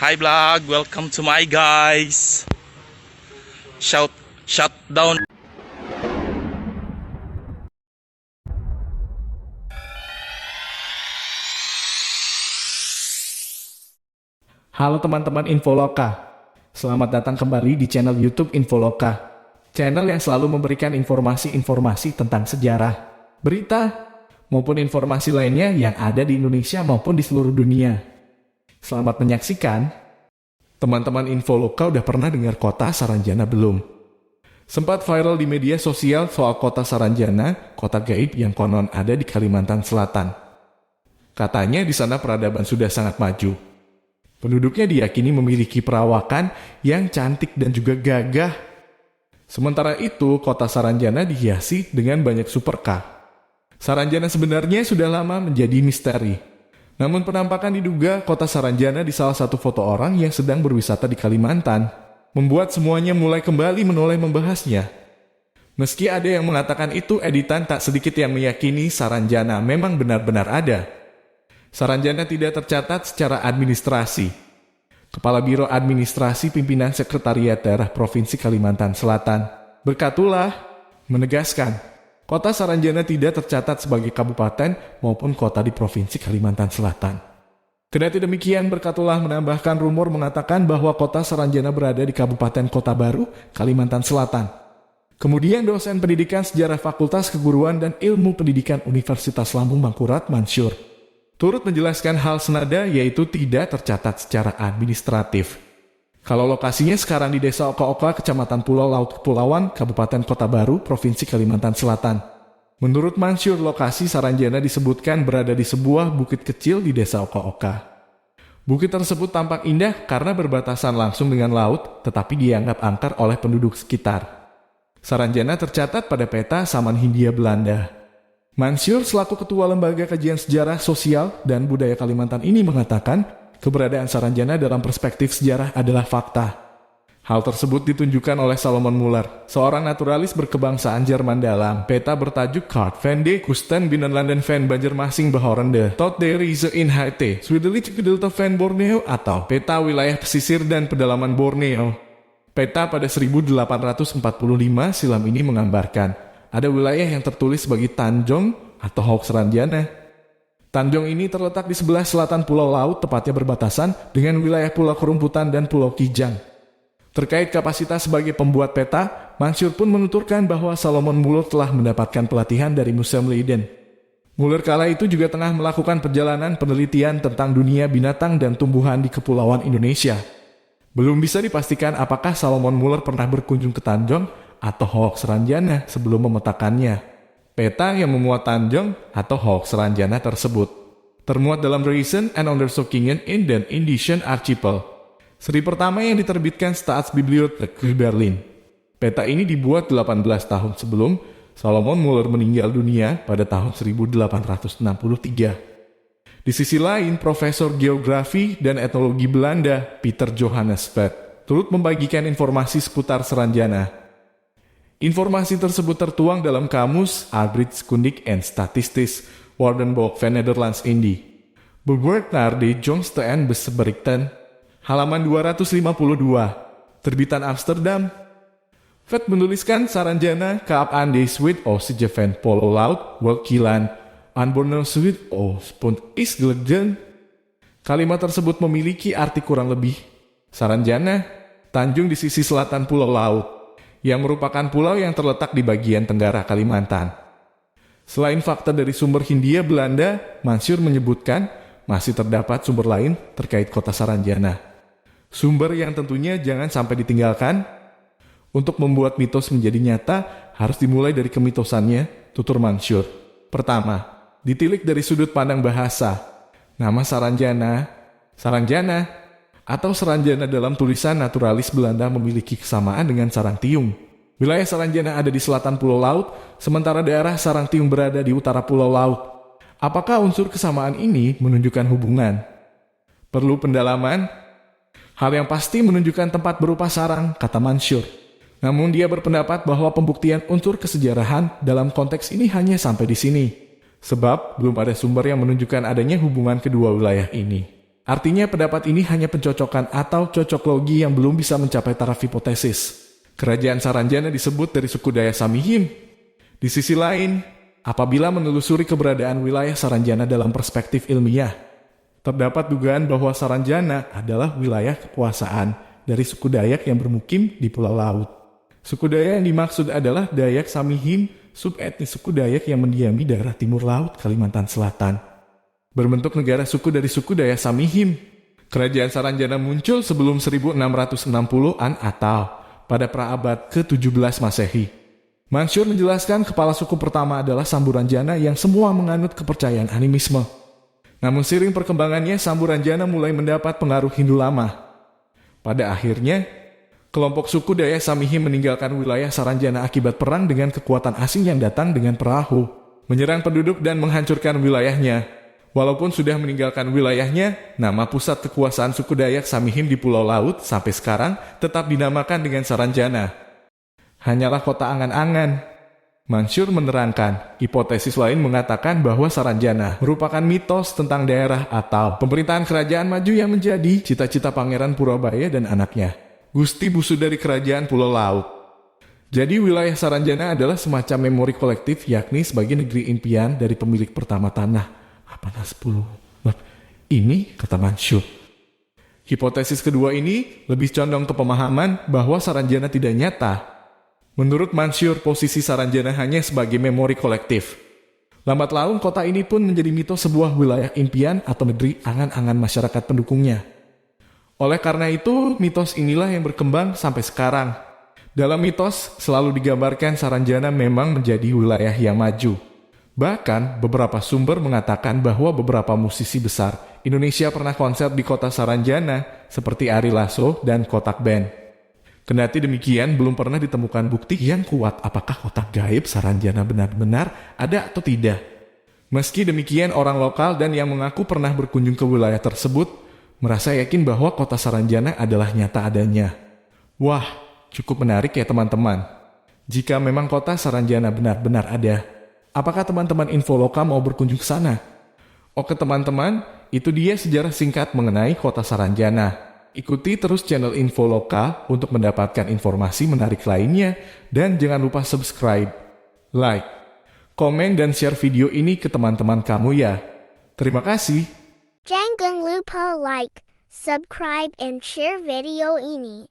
Hi vlog, welcome to my guys. Shut down. Halo teman-teman Infoloka, selamat datang kembali di channel YouTube Infoloka. Channel yang selalu memberikan informasi-informasi tentang sejarah, berita, maupun informasi lainnya yang ada di Indonesia maupun di seluruh dunia. Selamat menyaksikan. Teman-teman Infoloka udah pernah dengar kota Saranjana belum? Sempat viral di media sosial soal kota Saranjana, kota gaib yang konon ada di Kalimantan Selatan. Katanya di sana peradaban sudah sangat maju. Penduduknya diyakini memiliki perawakan yang cantik dan juga gagah. Sementara itu, kota Saranjana dihiasi dengan banyak supercar. Saranjana sebenarnya sudah lama menjadi misteri. Namun penampakan diduga kota Saranjana di salah satu foto orang yang sedang berwisata di Kalimantan membuat semuanya mulai kembali menoleh membahasnya. Meski ada yang mengatakan itu editan, tak sedikit yang meyakini Saranjana memang benar-benar ada. Saranjana tidak tercatat secara administrasi. Kepala Biro Administrasi Pimpinan Sekretariat Daerah Provinsi Kalimantan Selatan, Berkatullah, menegaskan, kota Saranjana tidak tercatat sebagai kabupaten maupun kota di Provinsi Kalimantan Selatan. Kendati demikian, Berkatullah menambahkan rumor mengatakan bahwa kota Saranjana berada di Kabupaten Kota Baru, Kalimantan Selatan. Kemudian dosen pendidikan sejarah Fakultas Keguruan dan Ilmu Pendidikan Universitas Lambung Mangkurat, Mansur, turut menjelaskan hal senada, yaitu tidak tercatat secara administratif. Kalau lokasinya sekarang di Desa Oka-Oka, Kecamatan Pulau Laut Kepulauan, Kabupaten Kota Baru, Provinsi Kalimantan Selatan. Menurut Mansur, lokasi Saranjana disebutkan berada di sebuah bukit kecil di Desa Oka-Oka. Bukit tersebut tampak indah karena berbatasan langsung dengan laut, tetapi dianggap angker oleh penduduk sekitar. Saranjana tercatat pada peta Saman Hindia Belanda. Mansur selaku Ketua Lembaga Kajian Sejarah Sosial dan Budaya Kalimantan ini mengatakan keberadaan Saranjana dalam perspektif sejarah adalah fakta. Hal tersebut ditunjukkan oleh Salomon Muller, seorang naturalis berkebangsaan Jerman dalam peta bertajuk Kaart van de Kusten Binnenlanden van Banjarmasin Behorende tot de Rize Inhate Zuidelijk Gedeelte van Borneo atau peta wilayah pesisir dan pedalaman Borneo. Peta pada 1845 silam ini menggambarkan ada wilayah yang tertulis sebagai Tanjung atau Hawk Saranjana. Tanjung ini terletak di sebelah selatan Pulau Laut, tepatnya berbatasan dengan wilayah Pulau Kerumputan dan Pulau Kijang. Terkait kapasitas sebagai pembuat peta, Mansur pun menuturkan bahwa Salomon Muller telah mendapatkan pelatihan dari Museum Leiden. Muller kala itu juga tengah melakukan perjalanan penelitian tentang dunia binatang dan tumbuhan di Kepulauan Indonesia. Belum bisa dipastikan apakah Salomon Muller pernah berkunjung ke Tanjung atau Hawk Saranjana sebelum memetakannya. Peta yang memuat Tanjung atau Hawk Saranjana tersebut termuat dalam Reisen and Onderzoekingen in den Indischen Archipel, seri pertama yang diterbitkan Staatsbibliothek Berlin. Peta ini dibuat 18 tahun sebelum Salomon Muller meninggal dunia pada tahun 1863. Di sisi lain, Profesor Geografi dan Etnologi Belanda, Peter Johannes Vet, turut membagikan informasi seputar Saranjana. Informasi tersebut tertuang dalam kamus Arbeidskundig en Statistisch Woordenboek van Nederlands Indie, bewerkt naar de jongste en beste berichten, halaman 252, terbitan Amsterdam. Vet menuliskan Saranjana kaap aan de Zuid-Oostige van Pulau Laut, Welkilan, aan Borneo Zuid-Oost is gelegen. Kalimat tersebut memiliki arti kurang lebih Saranjana, Tanjung di sisi selatan Pulau Laut, yang merupakan pulau yang terletak di bagian tenggara Kalimantan. Selain fakta dari sumber Hindia Belanda, Mansur menyebutkan masih terdapat sumber lain terkait kota Saranjana. Sumber yang tentunya jangan sampai ditinggalkan. Untuk membuat mitos menjadi nyata, harus dimulai dari kemitosannya, tutur Mansur. Pertama, ditilik dari sudut pandang bahasa. Nama Saranjana atau Saranjana dalam tulisan naturalis Belanda memiliki kesamaan dengan Sarangtiung. Wilayah Saranjana ada di selatan Pulau Laut, sementara daerah Sarangtiung berada di utara Pulau Laut. Apakah unsur kesamaan ini menunjukkan hubungan? Perlu pendalaman? Hal yang pasti menunjukkan tempat berupa sarang, kata Mansur. Namun dia berpendapat bahwa pembuktian unsur kesejarahan dalam konteks ini hanya sampai di sini. Sebab belum ada sumber yang menunjukkan adanya hubungan kedua wilayah ini. Artinya pendapat ini hanya pencocokan atau cocok logi yang belum bisa mencapai taraf hipotesis. Kerajaan Saranjana disebut dari suku Dayak Samihim. Di sisi lain, apabila menelusuri keberadaan wilayah Saranjana dalam perspektif ilmiah, terdapat dugaan bahwa Saranjana adalah wilayah kekuasaan dari suku Dayak yang bermukim di Pulau Laut. Suku Dayak yang dimaksud adalah Dayak Samihim, subetnis suku Dayak yang mendiami daerah timur laut Kalimantan Selatan. Berbentuk negara suku dari suku Dayak Samihim. Kerajaan Saranjana muncul sebelum 1660-an atau pada praabad ke-17 Masehi. Mansur menjelaskan kepala suku pertama adalah Samburanjana yang semua menganut kepercayaan animisme. Namun seiring perkembangannya, Samburanjana mulai mendapat pengaruh Hindu lama. Pada akhirnya, kelompok suku Dayak Samihim meninggalkan wilayah Saranjana akibat perang dengan kekuatan asing yang datang dengan perahu, menyerang penduduk dan menghancurkan wilayahnya. Walaupun sudah meninggalkan wilayahnya, nama pusat kekuasaan suku Dayak Samihim di Pulau Laut sampai sekarang tetap dinamakan dengan Saranjana. Hanyalah kota angan-angan. Mansur menerangkan, hipotesis lain mengatakan bahwa Saranjana merupakan mitos tentang daerah atau pemerintahan kerajaan maju yang menjadi cita-cita Pangeran Purabaya dan anaknya, Gusti Busu dari Kerajaan Pulau Laut. Jadi wilayah Saranjana adalah semacam memori kolektif, yakni sebagai negeri impian dari pemilik pertama tanah. Apa 10? Ini kata Mansur. Hipotesis kedua ini lebih condong ke pemahaman bahwa Saranjana tidak nyata. Menurut Mansur, posisi Saranjana hanya sebagai memori kolektif. Lambat laun kota ini pun menjadi mitos sebuah wilayah impian atau negeri angan-angan masyarakat pendukungnya. Oleh karena itu, mitos inilah yang berkembang sampai sekarang. Dalam mitos, selalu digambarkan Saranjana memang menjadi wilayah yang maju. Bahkan, beberapa sumber mengatakan bahwa beberapa musisi besar Indonesia pernah konser di kota Saranjana, seperti Ari Lasso dan Kotak Band. Kendati demikian, belum pernah ditemukan bukti yang kuat apakah kotak gaib Saranjana benar-benar ada atau tidak. Meski demikian, orang lokal dan yang mengaku pernah berkunjung ke wilayah tersebut merasa yakin bahwa kota Saranjana adalah nyata adanya. Wah, cukup menarik ya teman-teman. Jika memang kota Saranjana benar-benar ada, apakah teman-teman Infoloka mau berkunjung ke sana? Oke teman-teman, itu dia sejarah singkat mengenai kota Saranjana. Ikuti terus channel Infoloka untuk mendapatkan informasi menarik lainnya dan jangan lupa subscribe, like, komen dan share video ini ke teman-teman kamu ya. Terima kasih. Jangan lupa like, subscribe and share video ini.